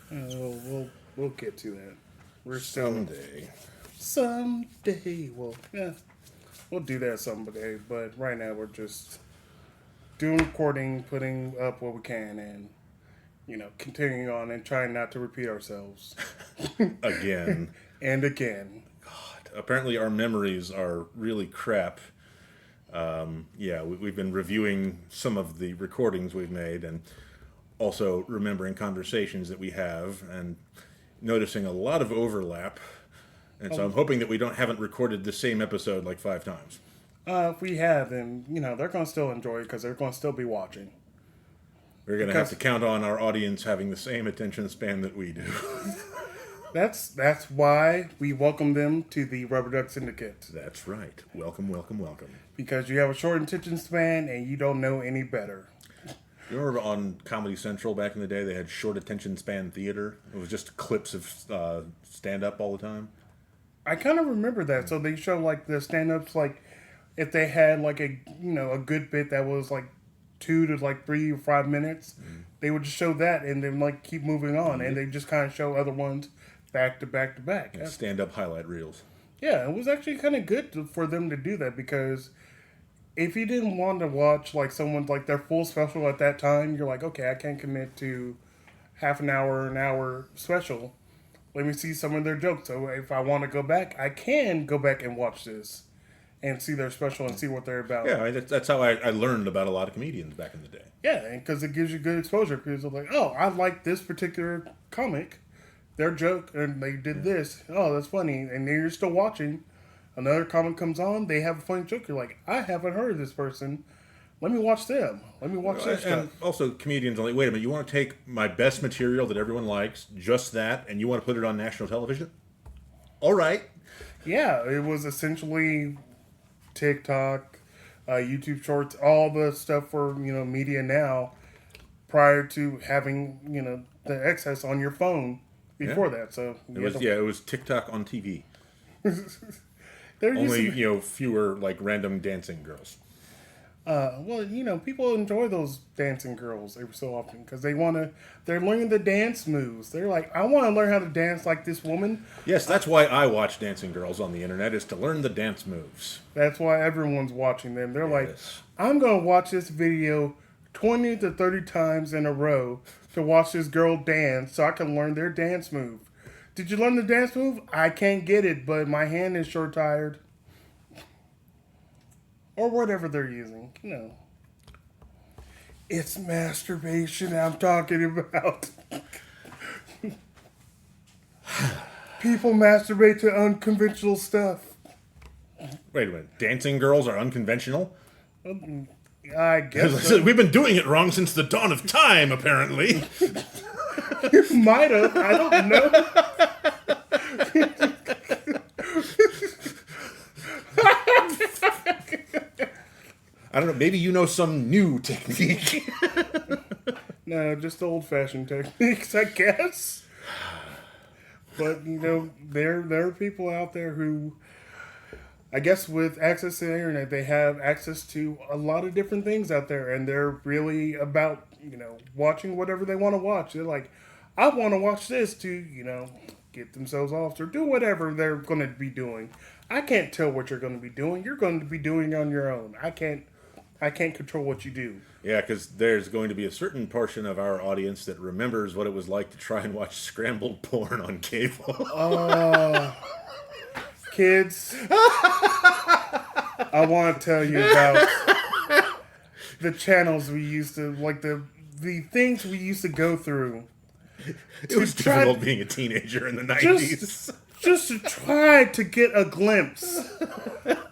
We'll get to that. We're still Someday. someday. Well, yeah, we'll do that someday. But right now we're just doing recording, putting up what we can, and continuing on and trying not to repeat ourselves Again. and again. Apparently our memories are really crap. We've been reviewing some of the recordings we've made and also remembering conversations that we have and noticing a lot of overlap. And so I'm hoping that we haven't recorded the same episode like 5 times. If we have, then they're gonna still enjoy it because they're gonna still be watching. We're going to have to count on our audience having the same attention span that we do. That's why we welcome them to the Rubber Duck Syndicate. That's right. Welcome, welcome, welcome. Because you have a short attention span and you don't know any better. You remember on Comedy Central back in the day, they had short attention span theater? It was just clips of stand-up all the time. I kind of remember that. So they show like the stand-ups, like if they had like a good bit that was like 2 to like 3 or 5 minutes, they would just show that and then like keep moving on, and they just kind of show other ones back to back to back. Yeah, stand-up highlight reels. Yeah, it was actually kind of good for them to do that, because if you didn't want to watch like someone's like their full special at that time, you're like, okay, I can't commit to half an hour special. Let me see some of their jokes. So if I want to go back, I can go back and watch this and see their special and see what they're about. Yeah, that's how I learned about a lot of comedians back in the day. Yeah, because it gives you good exposure. Because it's like, oh, I like this particular comic, their joke, and they did this. Oh, that's funny. And then you're still watching. Another comic comes on, they have a funny joke. You're like, I haven't heard of this person. Let me watch them. Let me watch their stuff. And also, comedians are like, wait a minute, you want to take my best material that everyone likes, just that, and you want to put it on national television? All right. Yeah, it was essentially TikTok, YouTube Shorts, all the stuff for media now. Prior to having the access on your phone before that, so It was TikTok on TV. there used Only to be, fewer like random dancing girls. people enjoy those dancing girls every so often because they're learning the dance moves. They're like, I want to learn how to dance like this woman. Yes, that's why I watch dancing girls on the internet, is to learn the dance moves. That's why everyone's watching them. They're like, Yes. I'm going to watch this video 20 to 30 times in a row to watch this girl dance so I can learn their dance move. Did you learn the dance move? I can't get it, but my hand is short tired. Or whatever they're using. It's masturbation I'm talking about. People masturbate to unconventional stuff. Wait a minute, dancing girls are unconventional? I guess so. We've been doing it wrong since the dawn of time, apparently. You might have. I don't know. I don't know, maybe you know some new technique. No, just old-fashioned techniques, I guess. But, there are people out there who, I guess with access to the internet, they have access to a lot of different things out there, and they're really about, watching whatever they want to watch. They're like, I want to watch this to, get themselves off or do whatever they're going to be doing. I can't tell what you're going to be doing. You're going to be doing it on your own. I can't control what you do. Yeah, because there's going to be a certain portion of our audience that remembers what it was like to try and watch scrambled porn on cable. Kids, I want to tell you about the channels we used to, like the things we used to go through. It was difficult being a teenager in the 90s. Just to try to get a glimpse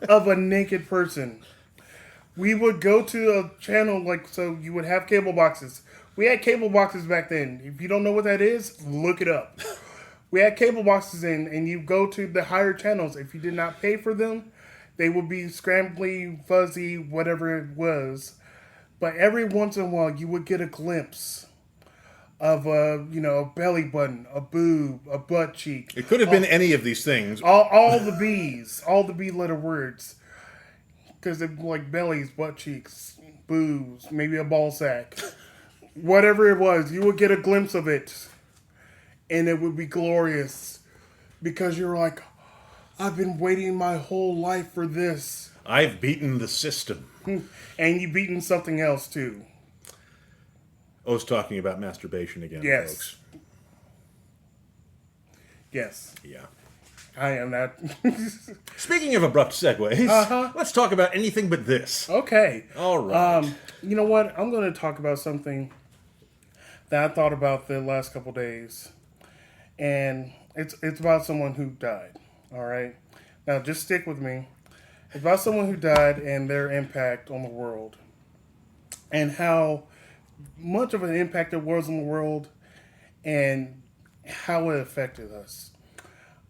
of a naked person. We would go to a channel, so you would have cable boxes. We had cable boxes back then. If you don't know what that is, look it up. We had cable boxes and you go to the higher channels. If you did not pay for them, they would be scrambly, fuzzy, whatever it was. But every once in a while, you would get a glimpse of a belly button, a boob, a butt cheek. It could have been any of these things. All the B's, all the B letter words. Because they're like bellies, butt cheeks, boobs, maybe a ball sack. Whatever it was, you would get a glimpse of it. and it would be glorious because you're like, I've been waiting my whole life for this. I've beaten the system. And you've beaten something else too. I was talking about masturbation again, Yes. folks. Yes. Yeah. I am that. Speaking of abrupt segues, let's talk about anything but this. Okay. All right. You know what? I'm going to talk about something that I thought about the last couple days. And it's about someone who died. All right? Now, just stick with me. It's about someone who died and their impact on the world. And how much of an impact it was on the world and how it affected us.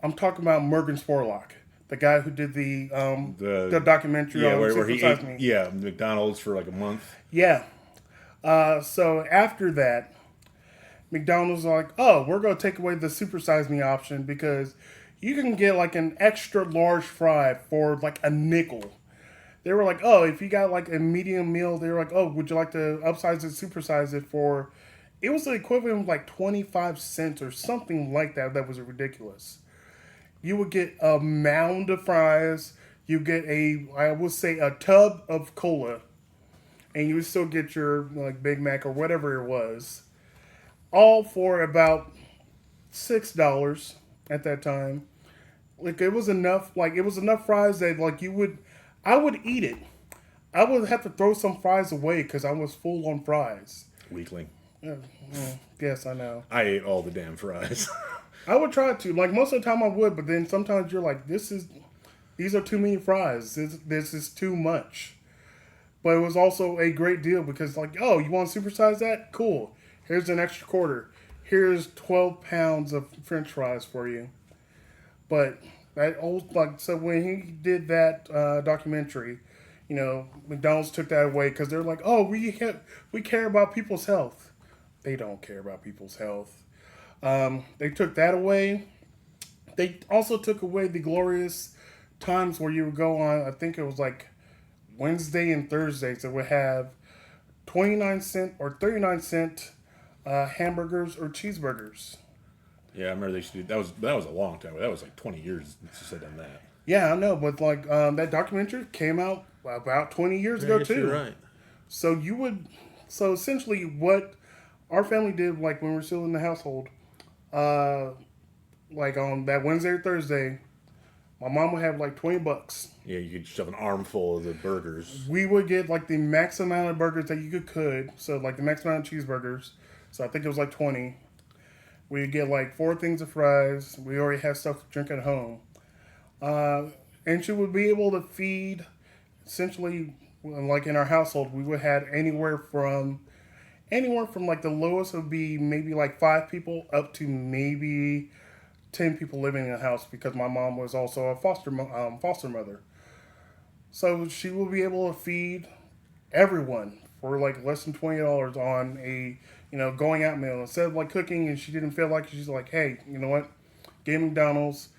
I'm talking about Morgan Spurlock, the guy who did the documentary on where he Supersize ate Me. McDonald's for like a month. Yeah. So after that, McDonald's was like, oh, we're going to take away the Supersize Me option because you can get like an extra large fry for like a nickel. They were like, oh, if you got like a medium meal, they were like, oh, would you like to upsize it, supersize it for... It was the equivalent of like 25 cents or something like that. That was ridiculous. You would get a mound of fries. You get I would say a tub of cola. And you would still get your like Big Mac or whatever it was. All for about $6 at that time. Like it was enough fries that like I would eat it. I would have to throw some fries away because I was full on fries. Weakling. Yes, I know. I ate all the damn fries. I would try to. Like most of the time I would, but then sometimes you're like, these are too many fries. This is too much. But it was also a great deal because like, oh, you want to supersize that? Cool. Here's an extra quarter. Here's 12 pounds of French fries for you. But so when he did that documentary, you know, McDonald's took that away because they're like, oh, we care about people's health. They don't care about people's health. They took that away. They also took away the glorious times where you would go on, I think it was like Wednesday and Thursdays, that would have 29-cent or 39-cent hamburgers or cheeseburgers. Yeah, I remember they used to do that was a long time ago. That was like 20 years since they've done that. Yeah, I know, but like that documentary came out about 20 years ago too. You're right. So essentially what our family did, like when we were still in the household, like on that Wednesday or Thursday, my mom would have like $20. Yeah, you could shove an armful of the burgers. We would get like the max amount of burgers that you could. So like the max amount of cheeseburgers. So I think it was like 20. We'd get like 4 things of fries. We already had stuff to drink at home. And she would be able to feed, essentially, like in our household, we would have anywhere from like the lowest would be maybe like 5 people up to maybe 10 people living in the house because my mom was also a foster mother. So she will be able to feed everyone for like less than $20 on a going out meal. Instead of like cooking and she didn't feel like it, she's like, hey, you know what? Get McDonald's.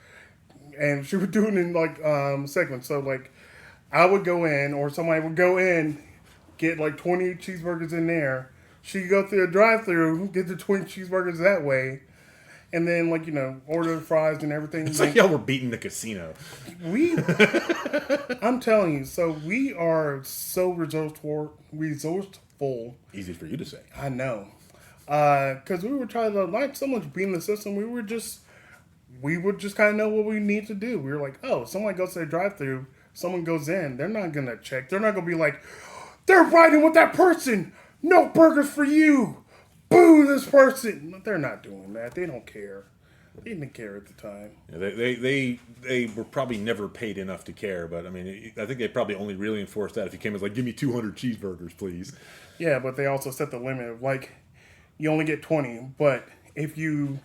And she would do it in like segments. So like I would go in or somebody would go in, get like 20 cheeseburgers in there. She'd go through a drive-thru, get the 20 cheeseburgers that way. And then, like, order the fries and everything. It's like y'all were beating the casino. I'm telling you, so we are so resourceful. Easy for you to say. I know. Because we were trying to, like, so much beating the system, we would just kind of know what we need to do. We were like, oh, someone goes to the drive-thru, someone goes in, they're not going to check. They're not going to be like, they're riding with that person. No burgers for you. Boo this person. They're not doing that. They don't care. They didn't care at the time. Yeah, they were probably never paid enough to care, but I mean, I think they probably only really enforced that if you came as like, give me 200 cheeseburgers, please. Yeah, but they also set the limit of like, you only get 20, but if you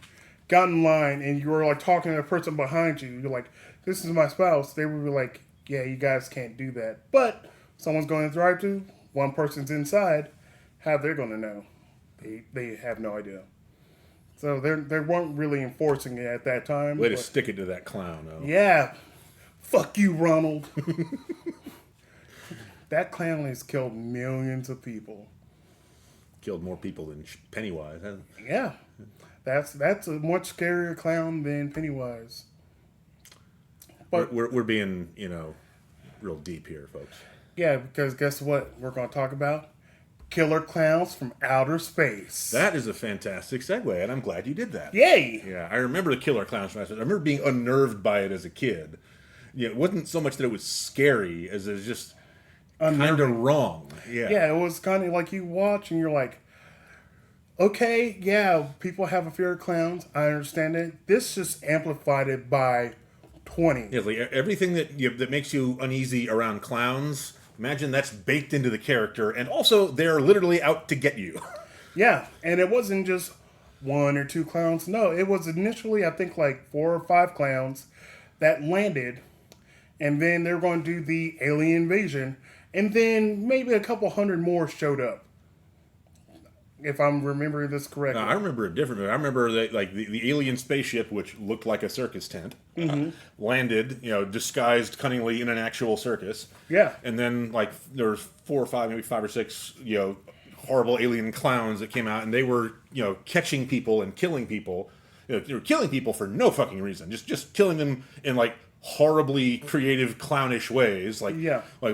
got in line and you were like talking to the person behind you, you're like, this is my spouse, they would be like, yeah, you guys can't do that. But someone's going to drive-thru, one person's inside, how they're going to know? They have no idea. So they weren't really enforcing it at that time. Way to stick it to that clown, though. Yeah. Fuck you, Ronald. That clown has killed millions of people. Killed more people than Pennywise, hasn't it? Yeah. That's a much scarier clown than Pennywise. But We're being, real deep here, folks. yeah, because guess what? We're going to talk about killer clowns from outer space. That is a fantastic segue, and I'm glad you did that. Yay! Yeah, I remember the killer clowns from outer space. I remember being unnerved by it as a kid. It wasn't so much that it was scary as it was just kind of wrong. Yeah. Yeah, it was kind of like you watch and you're like, okay, yeah, people have a fear of clowns. I understand it. This just amplified it by 20. Yeah, like everything that makes you uneasy around clowns, imagine that's baked into the character, and also they're literally out to get you. Yeah, and it wasn't just one or two clowns. No, it was initially, I think, like 4 or 5 clowns that landed, and then they were going to do the alien invasion, and then maybe a couple hundred more showed up. If I'm remembering this correctly. I remember it differently. I remember that, like the alien spaceship, which looked like a circus tent, landed, disguised cunningly in an actual circus. Yeah. And then, like, there was 4 or 5, maybe 5 or 6, horrible alien clowns that came out, and they were, catching people and killing people. They were killing people for no fucking reason. Just killing them in, like, horribly creative clownish ways. Like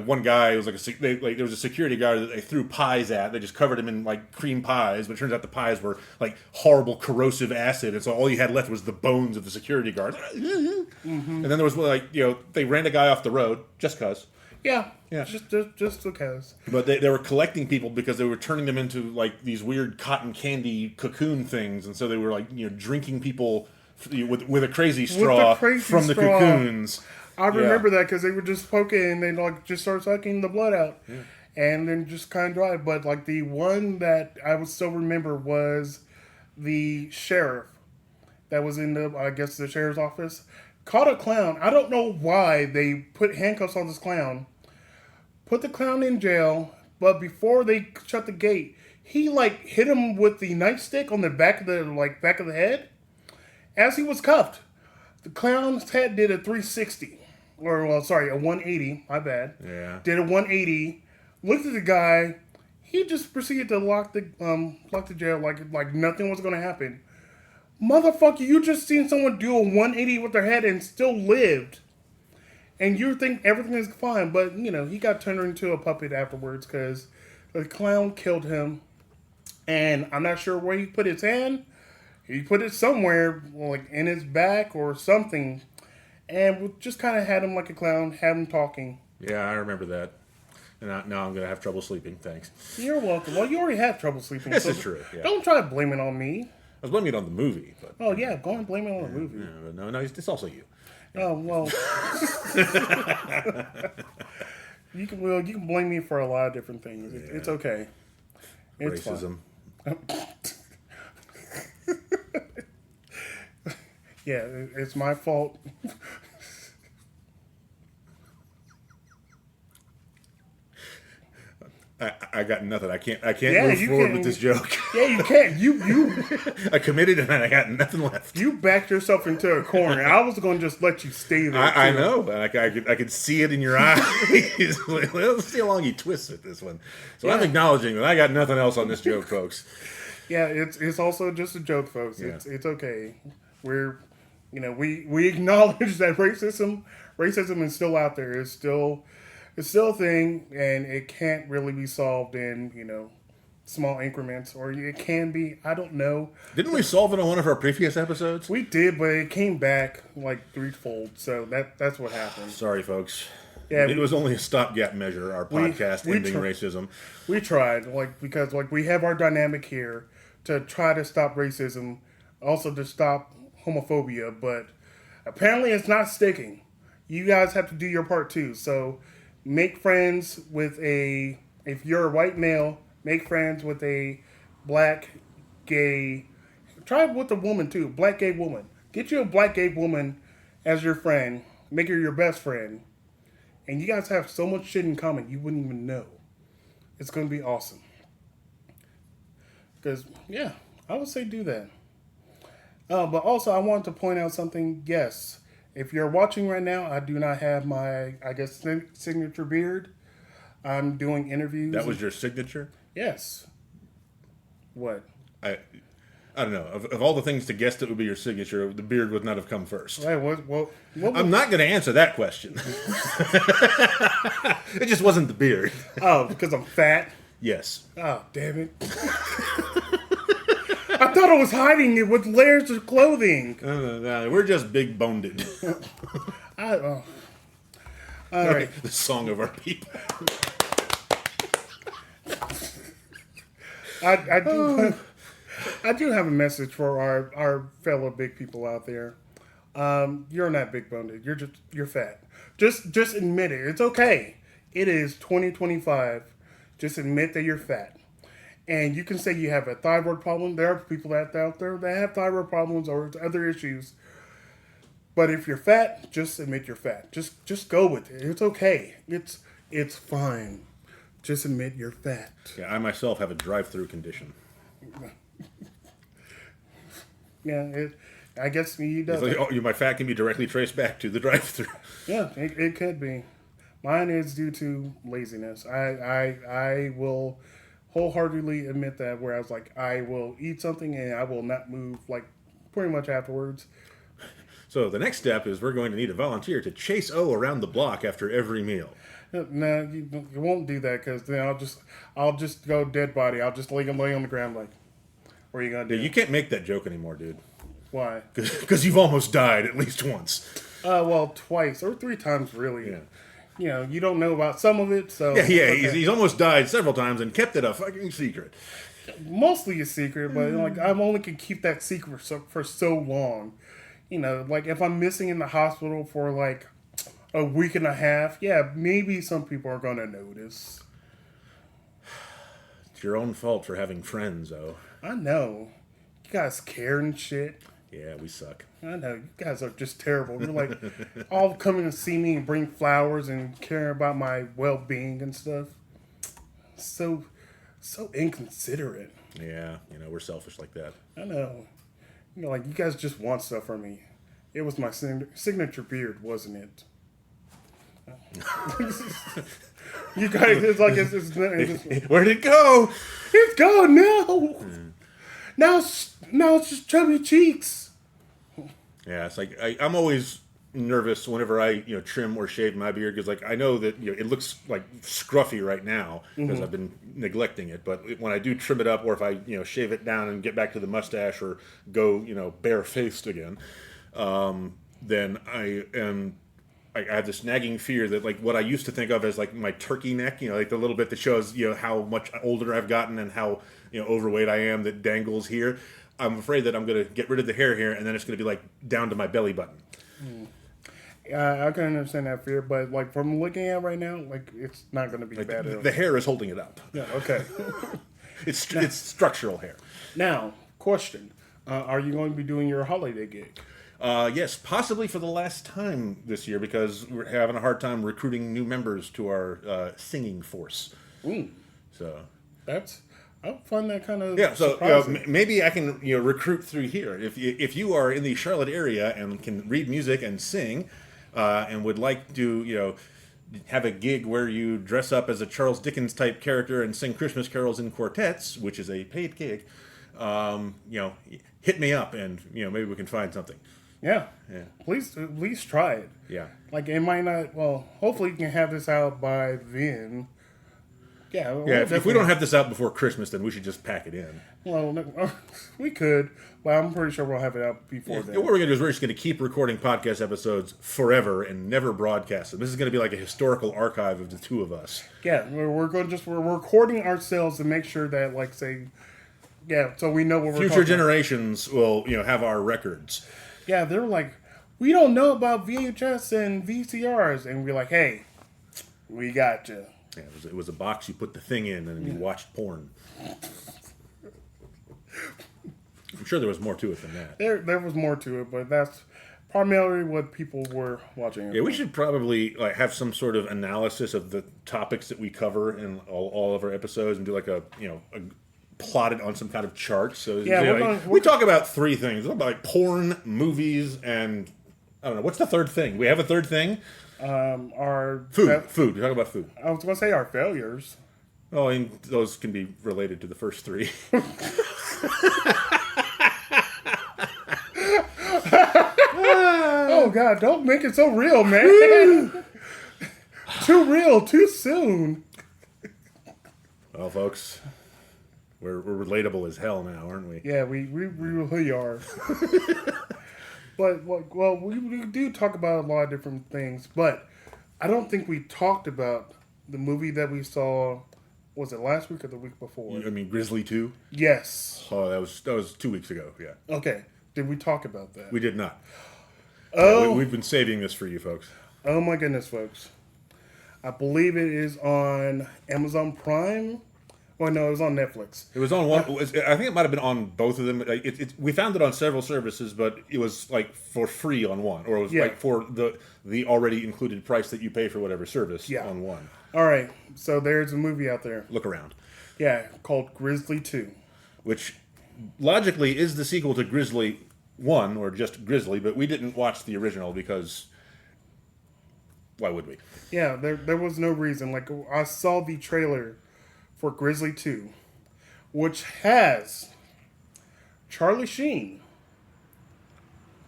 one guy was there was a security guard that they threw pies at. They just covered him in like cream pies, but it turns out the pies were like horrible corrosive acid, and so all you had left was the bones of the security guard. And then there was they ran a guy off the road just cause. Yeah. Just because. But they were collecting people because they were turning them into like these weird cotton candy cocoon things, and so they were like drinking people with a crazy straw from the cocoons. I remember that because they were just poking and they like just start sucking the blood out, and then just kind of dry. But like the one that I would still remember was the sheriff that was in the sheriff's office caught a clown. I don't know why they put handcuffs on this clown, put the clown in jail, but before they shut the gate, he like hit him with the nightstick on the back of the head. As he was cuffed, the clown's head did a 360. A 180. My bad. Yeah. Did a 180. Looked at the guy. He just proceeded to lock the jail like nothing was going to happen. Motherfucker, you just seen someone do a 180 with their head and still lived. And you think everything is fine. But, he got turned into a puppet afterwards because the clown killed him. And I'm not sure where he put his hand. He put it somewhere, like in his back or something, and we just kind of had him like a clown, had him talking. Yeah, I remember that. And now I'm going to have trouble sleeping, thanks. You're welcome. Well, you already have trouble sleeping. This is true, yeah. Don't try to blame it on me. I was blaming it on the movie. But, oh, yeah, go and blame it on the movie. Yeah, but no, it's also you. Oh, well. you can blame me for a lot of different things. Yeah. It's okay. It's racism. Yeah, it's my fault. I got nothing. I can't move forward with this joke. Yeah, you can't. You I committed and I got nothing left. You backed yourself into a corner. I was going to just let you stay there. I know. And I could see it in your eyes. Let's see how long he twists it, this one. So I'm acknowledging that I got nothing else on this joke, folks. Yeah, it's also just a joke, folks. Yeah. It's okay. We're we acknowledge that racism is still out there. It's still a thing, and it can't really be solved in small increments, or it can be. I don't know. Didn't we solve it on one of our previous episodes? We did, but it came back like threefold. So that's what happened. Sorry, folks. Yeah, it was only a stopgap measure. Our podcast ending racism. We tried, because we have our dynamic here to try to stop racism, also to stop homophobia, but apparently it's not sticking. You guys have to do your part too. So make friends with if you're a white male, make friends with a black gay. Try with a woman too, black gay woman. Get you a black gay woman as your friend. Make her your best friend. And you guys have so much shit in common you wouldn't even know. It's going to be awesome. Because, yeah, I would say do that. But also, I want to point out something. Yes, if you're watching right now, I do not have my, signature beard. I'm doing interviews. That was your signature? Yes. What? I I don't know. Of all the things to guess that would be your signature, the beard would not have come first. Hey, what I'm not going to answer that question. It just wasn't the beard. Oh, because I'm fat? Yes. Oh, damn it. I thought I was hiding it with layers of clothing. No, we're just big boned. All right. The song of our people. I do have a message for our fellow big people out there. You're not big boned. You're fat. Just admit it. It's okay. It is 2025. Just admit that you're fat. And you can say you have a thyroid problem. There are people out there that have thyroid problems or other issues. But if you're fat, just admit you're fat. Just go with it. It's okay. It's fine. Just admit you're fat. Yeah, I myself have a drive-through condition. Yeah, I guess you do. Like, my fat can be directly traced back to the drive-through. Yeah, it could be. Mine is due to laziness. I will wholeheartedly admit that, where I was like, I will eat something and I will not move, like, pretty much afterwards. So the next step is we're going to need a volunteer to chase O around the block after every meal. No, you won't do that, because then I'll just go dead body. I'll just lay on the ground like, what are you gonna do? Yeah, you can't make that joke anymore, dude. Why? Because you've almost died at least once. Well, twice or 3 times, really. Yeah. You know, you don't know about some of it, so... Yeah, okay. he's almost died several times and kept it a fucking secret. Mostly a secret, but like I only can keep that secret for so long. You know, like if I'm missing in the hospital for like a week and a half, yeah, maybe some people are gonna notice. It's your own fault for having friends, though. I know. You guys care and shit. Yeah, we suck. I know. You guys are just terrible. You're like all coming to see me and bring flowers and caring about my well-being and stuff. So inconsiderate. Yeah, we're selfish like that. I know. You know, like, you guys just want stuff from me. It was my signature beard, wasn't it? You guys, it's like, it's Where'd it go? It's gone now. Now it's just chubby cheeks. Yeah, it's like I'm always nervous whenever I trim or shave my beard, because like I know that it looks like scruffy right now because I've been neglecting it. But when I do trim it up, or if I shave it down and get back to the mustache, or go barefaced again, then I have this nagging fear that, like, what I used to think of as like my turkey neck, like the little bit that shows how much older I've gotten and how overweight I am, that dangles here. I'm afraid that I'm going to get rid of the hair here, and then it's going to be like down to my belly button. I can understand that fear, but like from looking at right now, like it's not going to be Like, bad at all. the hair is holding it up. Yeah, okay. It's structural hair. Now, question: are you going to be doing your holiday gig? Yes, possibly for the last time this year, because we're having a hard time recruiting new members to our singing force. So I find that kind of surprising. Maybe I can recruit through here. If you are in the Charlotte area and can read music and sing, and would like to have a gig where you dress up as a Charles Dickens type character and sing Christmas carols in quartets, which is a paid gig, hit me up, and maybe we can find something. Yeah. Please at least try it. Yeah. Like, it might not. Well, hopefully you can have this out by then. Yeah. If we don't have this out before Christmas, then we should just pack it in. Well, we could, but I'm pretty sure we'll have it out before then. What we're going to do is we're just going to keep recording podcast episodes forever and never broadcast them. This is going to be like a historical archive of the two of us. Yeah, we're recording ourselves to make sure that, like, say, so we know what we're Future generations will, have our records. Yeah, they're like, we don't know about VHS and VCRs, and we're like, hey, we got you. Yeah, it was a box you put the thing in, and you watched porn. I'm sure there was more to it than that. There was more to it, but that's primarily what people were watching. Yeah, we should probably have some sort of analysis of the topics that we cover in all of our episodes, and do like a plotted on some kind of chart. So we talk about 3 things: we talk about porn, movies, and I don't know, what's the third thing? We have a third thing. Our food. We talk about food. I was going to say our failures. Oh, and those can be related to the first 3. God, don't make it so real, man. Too real, too soon. Well, folks, we're relatable as hell now, aren't we? Yeah, we really are. But, well, we do talk about a lot of different things, but I don't think we talked about the movie that we saw, was it last week or the week before? I mean, Grizzly 2? Yes. Oh, that was 2 weeks ago, yeah. Okay. Did we talk about that? We did not. Oh. We've been saving this for you, folks. Oh, my goodness, folks. I believe it is on Amazon Prime. Oh, no, it was on Netflix. It was on one. I think it might have been on both of them. We found it on several services, but it was like for free on one, or it was like for the already included price that you pay for whatever service on one. All right, so there's a movie out there. Look around. Yeah, called Grizzly 2. Which logically is the sequel to Grizzly 1, or just Grizzly, but we didn't watch the original because why would we? Yeah, there was no reason. Like, I saw the trailer for Grizzly 2, which has Charlie Sheen.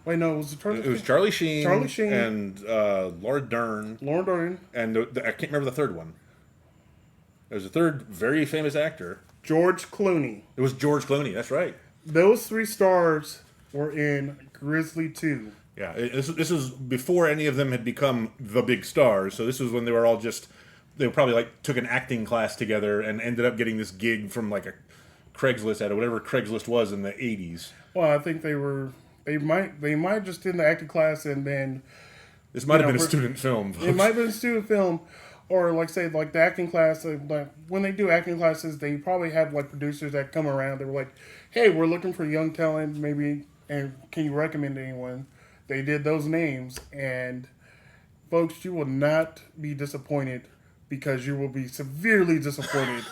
Wait, no, was it Charlie? It was Charlie Sheen. Charlie Sheen and Laura Dern. Laura Dern. And I can't remember the third one. There's a third very famous actor. George Clooney. It was George Clooney. That's right. Those three stars were in Grizzly 2. Yeah, this was before any of them had become the big stars. So this was when they were all just. They probably like took an acting class together and ended up getting this gig from like a Craigslist ad or whatever Craigslist was in the 80s. Well, I think they might just did the acting class and then this might have been a student film. Folks. It might have been a student film, or like say like the acting class. Like when they do acting classes, they probably have like producers that come around. They were like, "Hey, we're looking for young talent, maybe, and can you recommend anyone?" They did those names, and folks, you will not be disappointed. Because you will be severely disappointed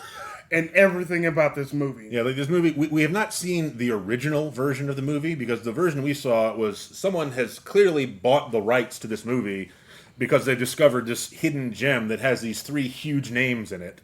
in everything about this movie. Yeah, like this movie, we have not seen the original version of the movie because the version we saw was someone has clearly bought the rights to this movie because they discovered this hidden gem that has these three huge names in it.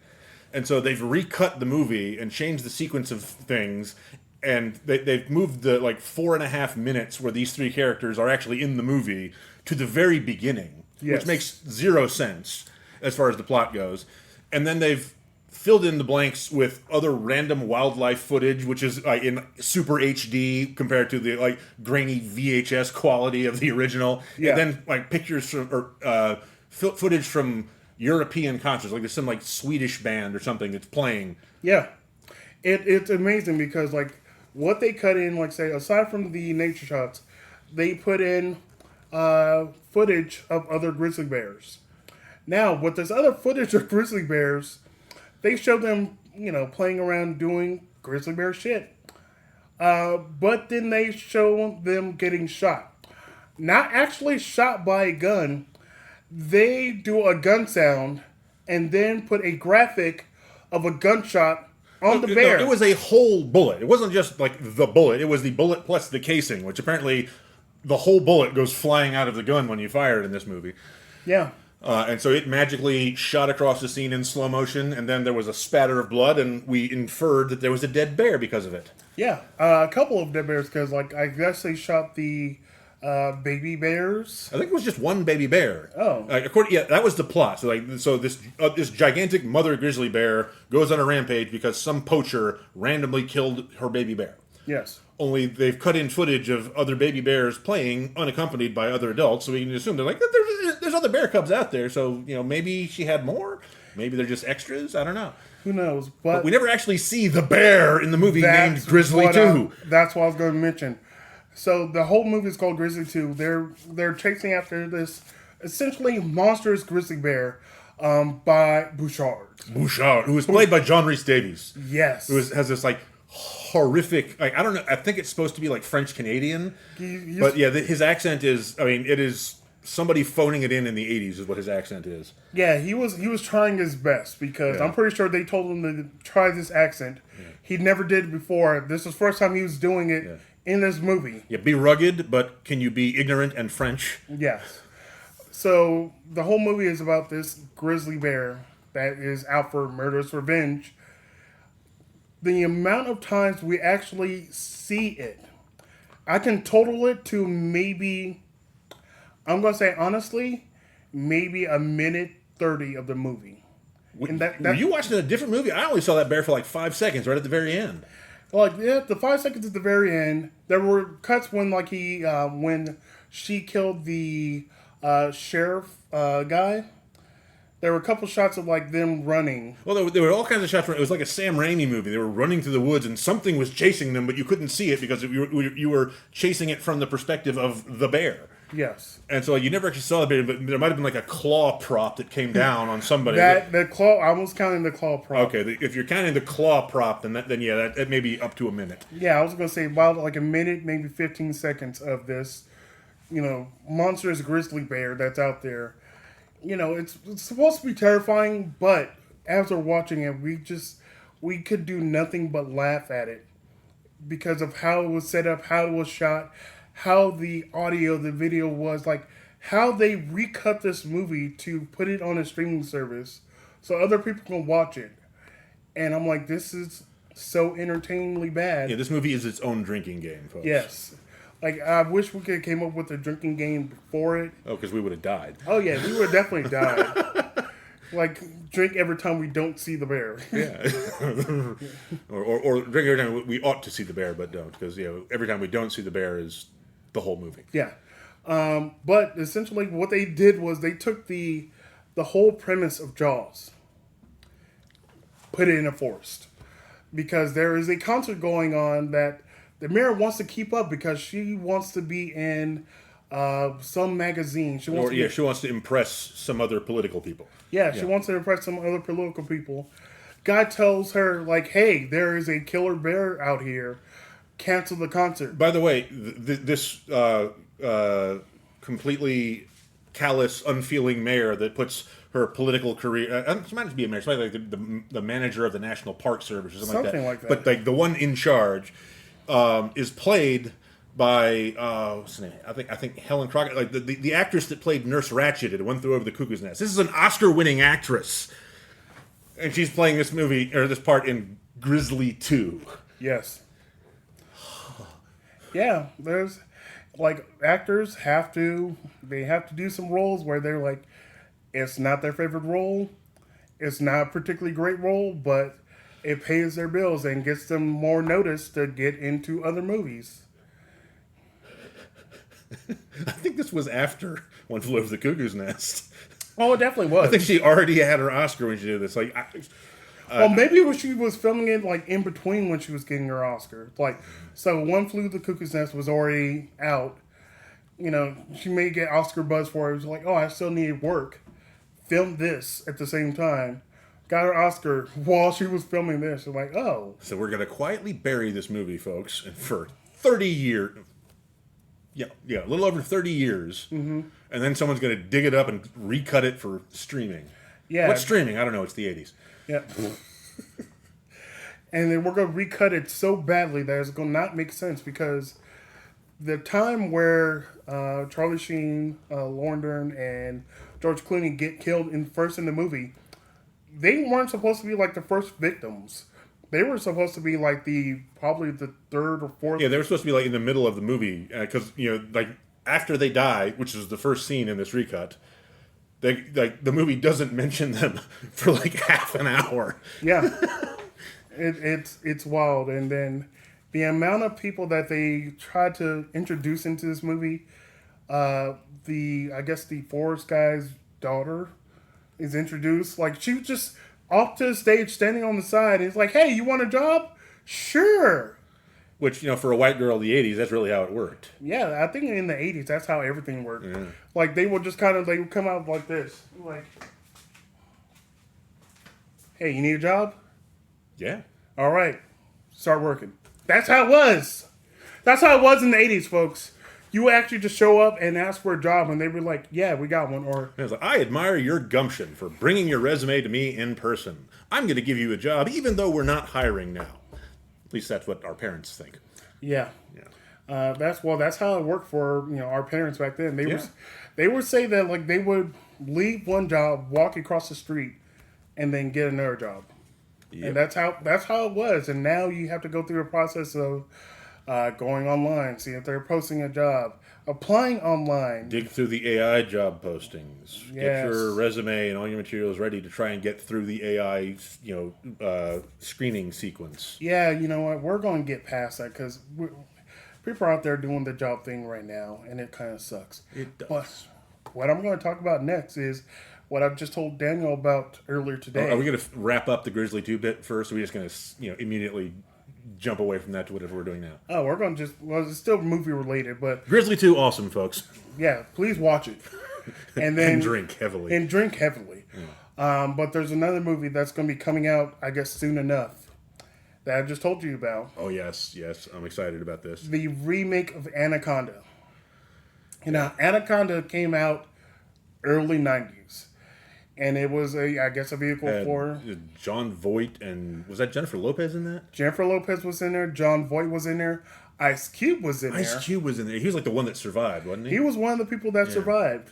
And so they've recut the movie and changed the sequence of things, and they've moved the like 4.5 minutes where these three characters are actually in the movie to the very beginning, which makes zero sense as far as the plot goes. And then they've filled in the blanks with other random wildlife footage, which is in super HD compared to the like grainy VHS quality of the original. Yeah. And then like pictures from or footage from European concerts, like there's some like Swedish band or something that's playing. Yeah, it's amazing because like what they cut in, like say aside from the nature shots, they put in footage of other grizzly bears. Now, with this other footage of grizzly bears, they show them, playing around doing grizzly bear shit. But then they show them getting shot. Not actually shot by a gun. They do a gun sound and then put a graphic of a gunshot on the bear. No, it was a whole bullet. It wasn't just like the bullet. It was the bullet plus the casing, which apparently the whole bullet goes flying out of the gun when you fire it in this movie. Yeah. And so it magically shot across the scene in slow motion, and then there was a spatter of blood, and we inferred that there was a dead bear because of it. Yeah, a couple of dead bears, because I guess they shot the baby bears. I think it was just one baby bear. Oh. That was the plot. So this gigantic mother grizzly bear goes on a rampage because some poacher randomly killed her baby bear. Yes. Only they've cut in footage of other baby bears playing unaccompanied by other adults, so we can assume they're like, there's other bear cubs out there, so maybe she had more, maybe they're just extras. I don't know. Who knows? But we never actually see the bear in the movie named Grizzly 2. That's what I was going to mention. So the whole movie is called Grizzly 2. They're chasing after this essentially monstrous grizzly bear by Bouchard. Bouchard, who was played by John Rhys Davies. Yes. Who has this like horrific, like I don't know, I think it's supposed to be like French Canadian, but yeah, his accent is. I mean, it is somebody phoning it in the 80s is what his accent is. Yeah, he was trying his best because I'm pretty sure they told him to try this accent. Yeah. He never did it before. This was the first time he was doing it in this movie. Yeah, be rugged, but can you be ignorant and French? Yes. So the whole movie is about this grizzly bear that is out for murderous revenge. The amount of times we actually see it, I can total it to maybe I'm gonna say honestly, maybe a minute 30 of the movie. And Were you watching a different movie? I only saw that bear for like 5 seconds, right at the very end. like yeah, the 5 seconds at the very end. There were cuts when like when she killed the sheriff guy. There were a couple shots of like them running. Well, there were all kinds of shots. It was like a Sam Raimi movie. They were running through the woods, and something was chasing them, but you couldn't see it because you were chasing it from the perspective of the bear. Yes. And so you never actually saw the bear, but there might have been like a claw prop that came down on somebody. The claw. I was counting the claw prop. Okay, if you're counting the claw prop, then that may be up to a minute. Yeah, I was gonna say about like a minute, maybe 15 seconds of this, monstrous grizzly bear that's out there. It's supposed to be terrifying, but as we're watching it, we could do nothing but laugh at it because of how it was set up, how it was shot, how the audio, the video was, like how they recut this movie to put it on a streaming service so other people can watch it. And I'm like, this is so entertainingly bad. Yeah, this movie is its own drinking game, folks. Yes. Like, I wish we could have came up with a drinking game before it. Oh, because we would have died. Oh, yeah, we would have definitely died. Like, drink every time we don't see the bear. Yeah. or drink every time we ought to see the bear, but don't. Because, every time we don't see the bear is the whole movie. Yeah. But essentially what they did was they took the whole premise of Jaws, put it in a forest. Because there is a concert going on that the mayor wants to keep up because she wants to be in some magazine. She wants to impress some other political people. Yeah, she wants to impress some other political people. Guy tells her, like, hey, there is a killer bear out here. Cancel the concert. By the way, this completely callous, unfeeling mayor that puts her political career... she might just be a mayor. She might be like the manager of the National Park Service or something like that. But like the one in charge... is played by what's her name? I think Helen Crockett, like the actress that played Nurse Ratched in One Flew Over the Cuckoo's Nest. This is an Oscar-winning actress, and she's playing this movie or this part in Grizzly 2. Yes. Yeah, there's like actors have to do some roles where they're like, it's not their favorite role, it's not a particularly great role, but it pays their bills and gets them more notice to get into other movies. I think this was after One Flew Over the Cuckoo's Nest. Oh, it definitely was. I think she already had her Oscar when she did this. Like, well, maybe when she was filming it, like in between when she was getting her Oscar. Like, so One Flew Over the Cuckoo's Nest was already out. She may get Oscar buzz for it. It was like, oh, I still need work. Film this at the same time. Got her Oscar while she was filming this. I'm like, oh. So we're going to quietly bury this movie, folks, for 30 years. Yeah, a little over 30 years. Mm-hmm. And then someone's going to dig it up and recut it for streaming. Yeah. What's streaming? I don't know. It's the 80s. Yeah. And then we're going to recut it so badly that it's going to not make sense because the time where Charlie Sheen, Lauren Dern, and George Clooney get killed in the movie, they weren't supposed to be like the first victims. They were supposed to be like probably the third or fourth. Yeah, they were supposed to be like in the middle of the movie because like after they die, which is the first scene in this recut, the movie doesn't mention them for like half an hour. Yeah, it's wild, and then the amount of people that they tried to introduce into this movie. I guess the forest guy's daughter is introduced. Like, she was just off to the stage, standing on the side. And it's like, hey, you want a job? Sure. Which, for a white girl in the 80s, that's really how it worked. Yeah, I think in the 80s, that's how everything worked. Yeah. Like, they would just they would come out like this. Like, hey, you need a job? Yeah. All right. Start working. That's how it was. That's how it was in the 80s, folks. You would actually just show up and ask for a job, and they were like, yeah, we got one. Or I was like, I admire your gumption for bringing your resume to me in person. I'm going to give you a job, even though we're not hiring now. At least that's what our parents think. Yeah. That's how it worked for our parents back then. They would say that like they would leave one job, walk across the street, and then get another job. Yep. And that's how it was. And now you have to go through a process of going online, see if they're posting a job, applying online. Dig through the AI job postings. Yes. Get your resume and all your materials ready to try and get through the AI, screening sequence. Yeah, you know what? We're going to get past that because people are out there doing the job thing right now, and it kind of sucks. It does. But what I'm going to talk about next is what I've just told Daniel about earlier today. Are we going to wrap up the Grizzly 2 bit first? Or are we just going to, immediately jump away from that to whatever we're doing now? Oh, we're going to it's still movie related, but Grizzly 2, awesome, folks. yeah, please watch it. And then and drink heavily. But there's another movie that's going to be coming out, I guess, soon enough that I just told you about. Oh, yes. I'm excited about this. The remake of Anaconda. Now, Anaconda came out early 90s. And it was, a vehicle for... John Voight and... Was that Jennifer Lopez in that? Jennifer Lopez was in there. John Voight was in there. Ice Cube was in there. Ice Cube was in there. He was like the one that survived, wasn't he? He was one of the people that survived.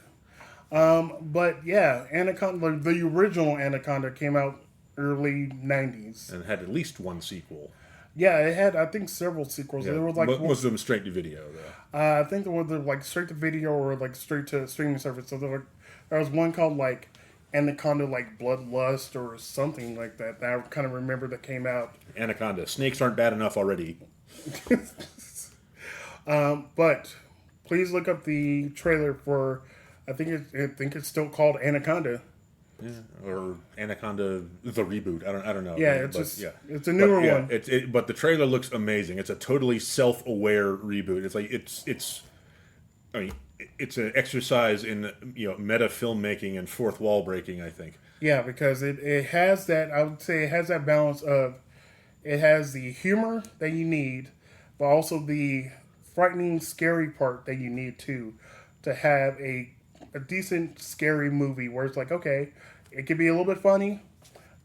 But yeah, Anaconda, the original Anaconda came out early 90s. And had at least one sequel. Yeah, it had, I think, several sequels. Yeah. There was like most of them straight to video, though. I think there were like straight to video or like straight to streaming service. So there was one called like Anaconda, like Bloodlust or something like that. That I kind of remember that came out. Anaconda. Snakes aren't bad enough already. But please look up the trailer for. I think it's still called Anaconda. Yeah, or Anaconda the reboot. I don't know. Yeah, it's a newer one. But the trailer looks amazing. It's a totally self-aware reboot. It's like it's an exercise in meta filmmaking and fourth wall breaking, I think. Yeah, because it has that. I would say it has that balance of it has the humor that you need, but also the frightening, scary part that you need to have a decent scary movie where it's like, okay, it could be a little bit funny,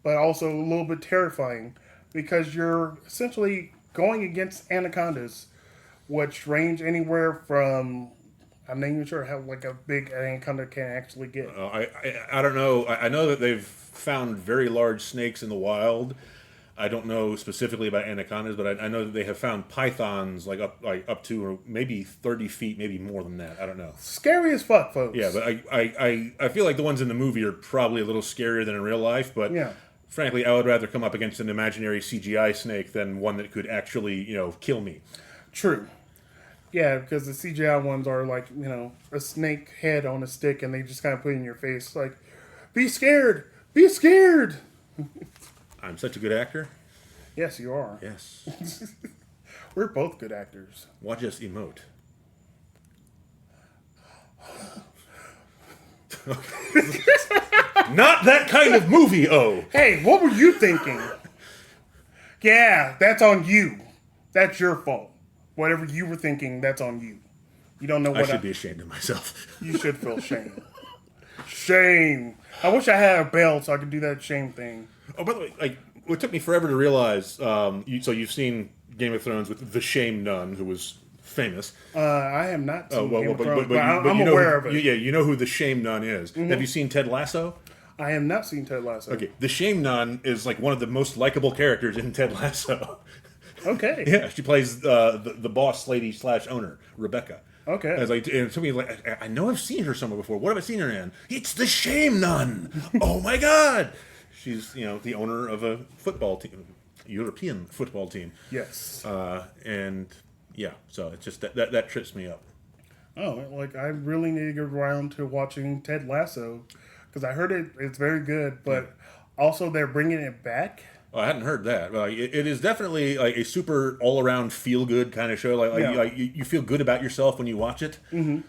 but also a little bit terrifying because you're essentially going against anacondas, which range anywhere from, I'm not even sure how like a big anaconda can actually get. I don't know. I know that they've found very large snakes in the wild. I don't know specifically about anacondas, but I know that they have found pythons up to or maybe 30 feet, maybe more than that. I don't know. Scary as fuck, folks. Yeah, but I feel like the ones in the movie are probably a little scarier than in real life. But yeah. Frankly, I would rather come up against an imaginary CGI snake than one that could actually kill me. True. Yeah, because the CGI ones are like a snake head on a stick, and they just kind of put it in your face like, "Be scared, be scared." I'm such a good actor. Yes, you are. Yes. We're both good actors. Watch us emote. Not that kind of movie, oh. Hey, what were you thinking? Yeah, that's on you. That's your fault. Whatever you were thinking, that's on you. You don't know what I should be ashamed of myself. You should feel shame. Shame. I wish I had a belt so I could do that shame thing. Oh, by the way, it took me forever to realize. So you've seen Game of Thrones with the Shame Nun, who was famous. I have not seen Game of Thrones, but I'm aware of it. Yeah, you know who the Shame Nun is. Mm-hmm. Have you seen Ted Lasso? I have not seen Ted Lasso. Okay, the Shame Nun is like one of the most likable characters in Ted Lasso. Okay. Yeah, she plays the boss lady / owner, Rebecca. Okay. And it took me I know I've seen her somewhere before. What have I seen her in? It's the Shame Nun. Oh my God. She's the owner of a football team, European football team. Yes. And yeah, so it's just that trips me up. Oh, I really need to get around to watching Ted Lasso because I heard it's very good, but also they're bringing it back. Oh, I hadn't heard that. It is definitely like a super all-around feel-good kind of show. You feel good about yourself when you watch it. Mm-hmm.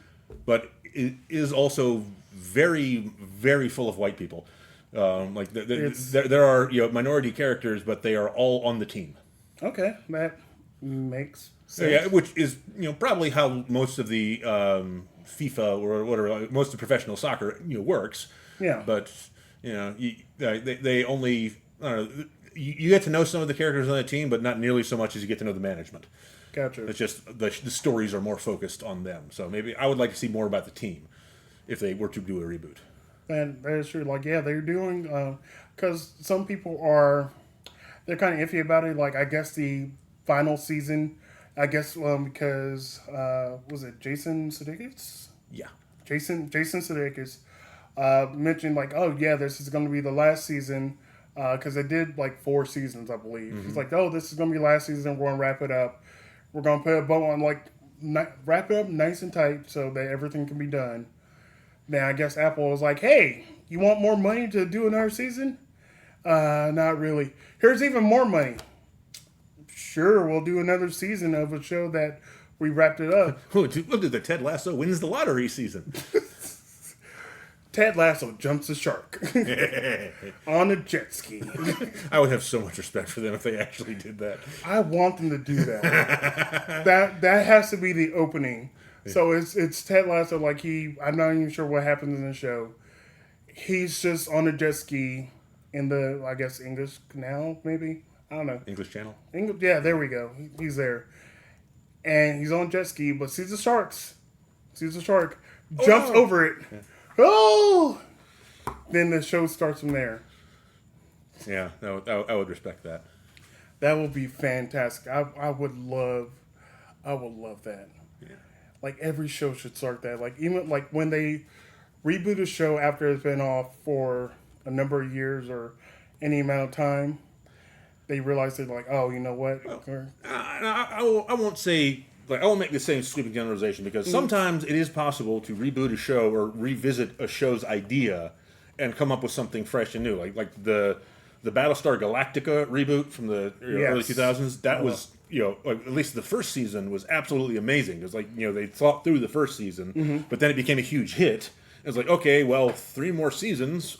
But it is also very, very full of white people. There are minority characters, but they are all on the team. Okay, that makes sense. Yeah, which is probably how most of the FIFA or whatever, most of professional soccer works. Yeah. But they only I don't know. You get to know some of the characters on the team, but not nearly so much as you get to know the management. Gotcha. It's just the stories are more focused on them. So maybe I would like to see more about the team if they were to do a reboot. And that is true. They're doing because some people they're kind of iffy about it. I guess the final season I guess because was it Jason Sudeikis? Yeah. Jason Sudeikis mentioned like, oh yeah, this is going to be the last season because they did like 4 seasons, I believe. He's like, oh, this is going to be last season. We're going to wrap it up. We're going to put a bow on like wrap it up nice and tight so that everything can be done. Now I guess Apple was like, hey, you want more money to do another season? Not really. Here's even more money. Sure, we'll do another season of a show that we wrapped it up. Look at the Ted Lasso wins the lottery season. Ted Lasso jumps a shark on a jet ski. I would have so much respect for them if they actually did that. I want them to do that. that has to be the opening. So it's Ted Lasso. Like I'm not even sure what happens in the show. He's just on a jet ski in the, I guess, English Canal, maybe. I don't know. English Channel? Yeah, there we go. He's there. And he's on jet ski, but sees the sharks. Sees the shark. Jumps over it. Yeah. Oh! Then the show starts from there. Yeah, I would respect that. That would be fantastic. I would love that. Yeah. Like, every show should start that. Like, even, like, when they reboot a show after it's been off for a number of years or any amount of time, they realize they're like, oh, you know what? Well, I won't say, like, I won't make the same sweeping generalization because sometimes it is possible to reboot a show or revisit a show's idea and come up with something fresh and new. Like the Battlestar Galactica reboot from the early 2000s. That was, like, at least the first season was absolutely amazing. It was like, they thought through the first season, but then it became a huge hit. It's like, okay, well, 3 more seasons.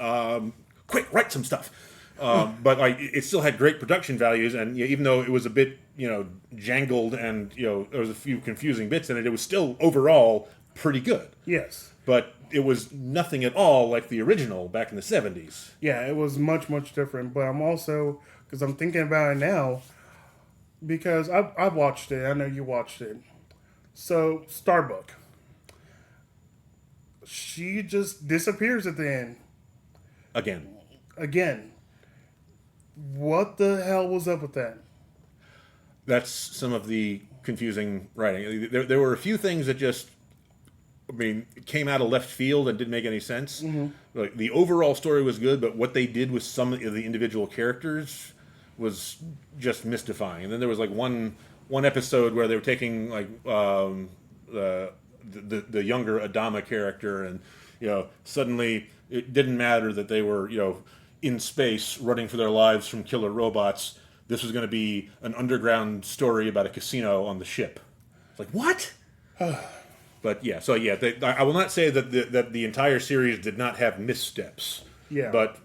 Quick, write some stuff. But like it still had great production values, and even though it was a bit jangled and there was a few confusing bits in it, it was still overall pretty good. Yes, but it was nothing at all like the original back in the 70s. Yeah, it was much different. But I'm also, because I'm thinking about it now, because I watched it. I know you watched it. So Starbuck, she just disappears at the end. Again. What the hell was up with that? That's some of the confusing writing. There were a few things that just, came out of left field and didn't make any sense. Like the overall story was good, but what they did with some of the individual characters was just mystifying. And then there was like one episode where they were taking like the younger Adama character, and suddenly it didn't matter that they were in space running for their lives from killer robots. This was going to be an underground story about a casino on the ship. It's like, what? But yeah, so yeah, I will not say that the entire series did not have missteps. Yeah. But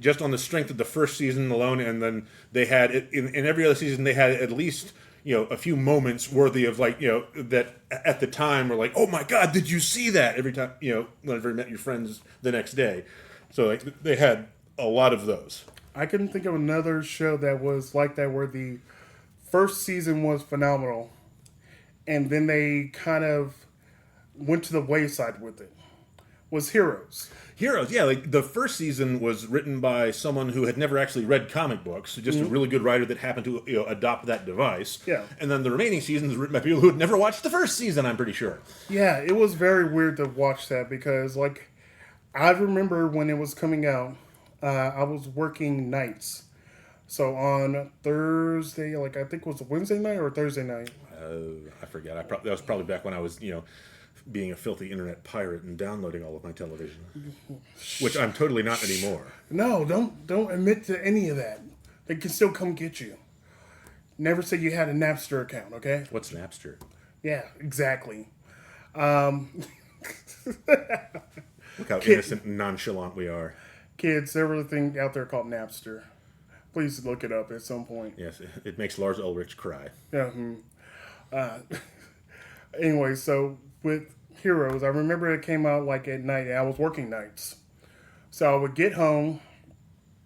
just on the strength of the first season alone, and then they had in every other season they had at least a few moments worthy of like that at the time were like, oh my god, did you see that? Every time whenever you met your friends the next day, so like they had a lot of those. I couldn't think of another show that was like that where the first season was phenomenal and then they kind of went to the wayside with it. Was Heroes. Yeah, like the first season was written by someone who had never actually read comic books, just a really good writer that happened to adopt that device. Yeah. And then the remaining seasons written by people who had never watched the first season, I'm pretty sure. Yeah, it was very weird to watch that because like I remember when it was coming out, I was working nights. So on Thursday, like I think it was a Wednesday night or Thursday night. I forget. That was probably back when I was, being a filthy internet pirate and downloading all of my television, which I'm totally not anymore. No, don't admit to any of that. They can still come get you. Never say you had a Napster account, okay? What's Napster? Yeah, exactly. Look how innocent and nonchalant we are. Kids, there was a thing out there called Napster. Please look it up at some point. Yes, it makes Lars Ulrich cry. Yeah. Anyway, so with Heroes, I remember it came out like at night, and I was working nights. So I would get home,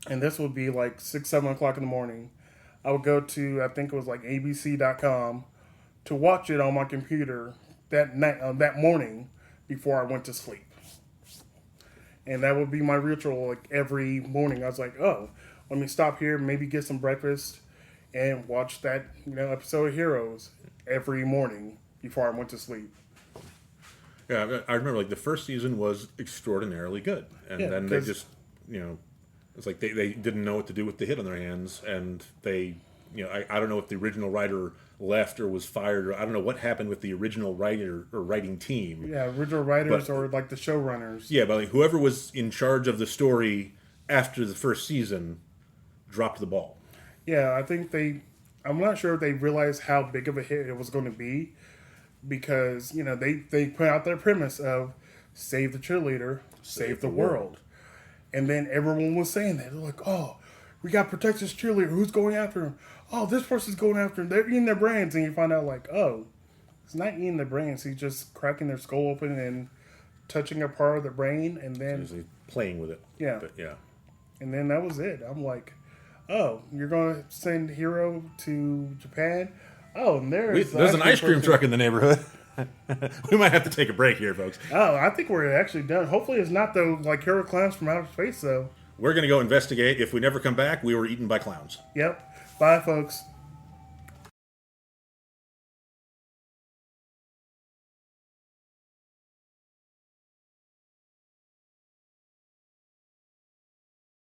and this would be like 6, 7 o'clock in the morning. I would go to, I think it was like abc.com to watch it on my computer that night, that morning before I went to sleep. And that would be my ritual like every morning. I was like, oh, let me stop here, maybe get some breakfast, and watch that episode of Heroes. every morning before I went to sleep. Yeah, I remember like the first season was extraordinarily good, and Yeah, then they because- just, it's like they didn't know what to do with the hit on their hands, and they, I don't know if the original writer left or was fired, or I don't know what happened with the original writer or writing team. Yeah, original writers But- or like the showrunners. Yeah, but like whoever was in charge of the story after the first season dropped the ball. Yeah, I think I'm not sure if they realized how big of a hit it was going to be, because they put out their premise of save the cheerleader, save the world. And then everyone was saying that. They're like, oh, we got to protect this cheerleader. Who's going after him? Oh, this person's going after him. They're eating their brains. And you find out, like, oh, he's not eating their brains. He's just cracking their skull open and touching a part of the brain. And then, Usually playing with it. Yeah. But yeah. and then that was it. I'm like, oh, you're going to send Hero to Japan? Oh, and there's an ice cream person. truck in the neighborhood. We might have to take a break here, folks. Oh, I think we're actually done. Hopefully it's not the, like, Hero Clowns from outer space, though. We're going to go investigate. If we never come back, we were eaten by clowns. Yep. Bye, folks.